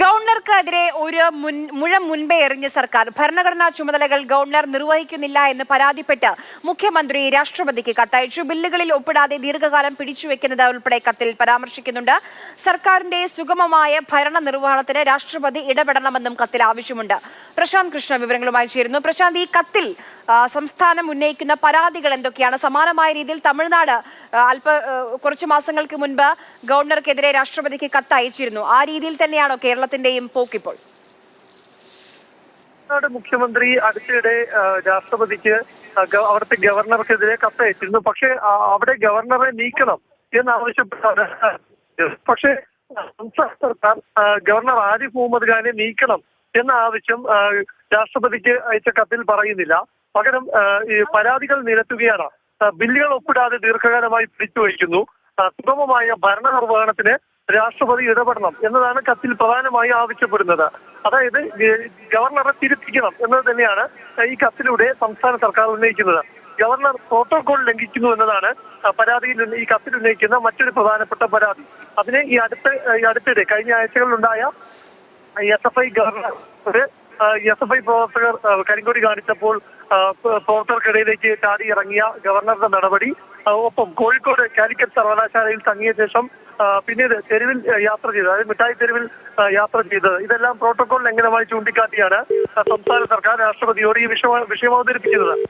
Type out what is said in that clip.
ഗവർണർക്കെതിരെ ഒരു മുഴം മുൻപേ എറിഞ്ഞ സർക്കാർ ഭരണഘടനാ ചുമതലകൾ ഗവർണർ നിർവഹിക്കുന്നില്ല എന്ന് പരാതിപ്പെട്ട് മുഖ്യമന്ത്രി രാഷ്ട്രപതിക്ക് കത്തയച്ചു. ബില്ലുകളിൽ ഒപ്പിടാതെ ദീർഘകാലം പിടിച്ചുവെക്കുന്നത് ഉൾപ്പെടെ കത്തിൽ പരാമർശിക്കുന്നുണ്ട്. സർക്കാരിന്റെ സുഗമമായ ഭരണ നിർവഹണത്തിന് രാഷ്ട്രപതി ഇടപെടണമെന്നും കത്തിൽ ആവശ്യമുണ്ട്. പ്രശാന്ത് കൃഷ്ണ വിവരങ്ങളുമായി ചേരുന്നു. പ്രശാന്ത്, ഈ കത്തിൽ സംസ്ഥാനം ഉന്നയിക്കുന്ന പരാതികൾ എന്തൊക്കെയാണ്? സമാനമായ രീതിയിൽ തമിഴ്നാട് കുറച്ചു മാസങ്ങൾക്ക് മുൻപ് ഗവർണർക്കെതിരെ രാഷ്ട്രപതിക്ക് കത്ത് അയച്ചിരുന്നു. ആ രീതിയിൽ തന്നെയാണോ കേരളത്തിന്റെയും പോക്കിപ്പോൾ? മുഖ്യമന്ത്രി അടുത്തിടെ രാഷ്ട്രപതിക്ക് അവിടുത്തെ ഗവർണർക്കെതിരെ കത്തയച്ചിരുന്നു. പക്ഷേ അവിടെ ഗവർണറെ നീക്കണം എന്നാവശ്യപ്പെട്ടാണ്. പക്ഷേ സംസ്ഥാന സർക്കാർ ഗവർണർ ആരിഫ് മുഹമ്മദ് ഖാനെ നീക്കണം എന്ന ആവശ്യം രാഷ്ട്രപതിക്ക് അയച്ച കത്തിൽ പറയുന്നില്ല. പകരം ഈ പരാതികൾ നിരത്തുകയാണ്. ബില്ലുകൾ ഒപ്പിടാതെ ദീർഘകാലമായി പിടിച്ചുവയ്ക്കുന്നു. സുഗമമായ ഭരണ നിർവഹണത്തിന് രാഷ്ട്രപതി ഇടപെടണം എന്നതാണ് കത്തിൽ പ്രധാനമായും ആവശ്യപ്പെടുന്നത്. അതായത് ഗവർണറെ തിരുത്തിക്കണം എന്നത് തന്നെയാണ് ഈ കത്തിലൂടെ സംസ്ഥാന സർക്കാർ ഉന്നയിക്കുന്നത്. ഗവർണർ പ്രോട്ടോകോൾ ലംഘിക്കുന്നു എന്നതാണ് പരാതിയിൽ ഈ കത്തിൽ ഉന്നയിക്കുന്ന മറ്റൊരു പ്രധാനപ്പെട്ട പരാതി. അതിനെ അടുത്തിടെ കഴിഞ്ഞ ആഴ്ചകളിലുണ്ടായ SFI ഗവർണർ SFI പ്രവർത്തകർ കരിങ്കൊടി കാണിച്ചപ്പോൾ പ്രവർത്തകർക്കിടയിലേക്ക് ചാടി ഇറങ്ങിയ ഗവർണറുടെ നടപടി, ഒപ്പം കോഴിക്കോട് കാലിക്കറ്റ് സർവകലാശാലയിൽ തങ്ങിയ ശേഷം പിന്നീട് തെരുവിൽ യാത്ര ചെയ്തത്, അതായത് മിഠായി തെരുവിൽ യാത്ര ചെയ്തത്, ഇതെല്ലാം പ്രോട്ടോകോൾ ലംഘനമായി ചൂണ്ടിക്കാട്ടിയാണ് സംസ്ഥാന സർക്കാർ രാഷ്ട്രപതിയോട് ഈ വിഷയം അവതരിപ്പിക്കുന്നത്.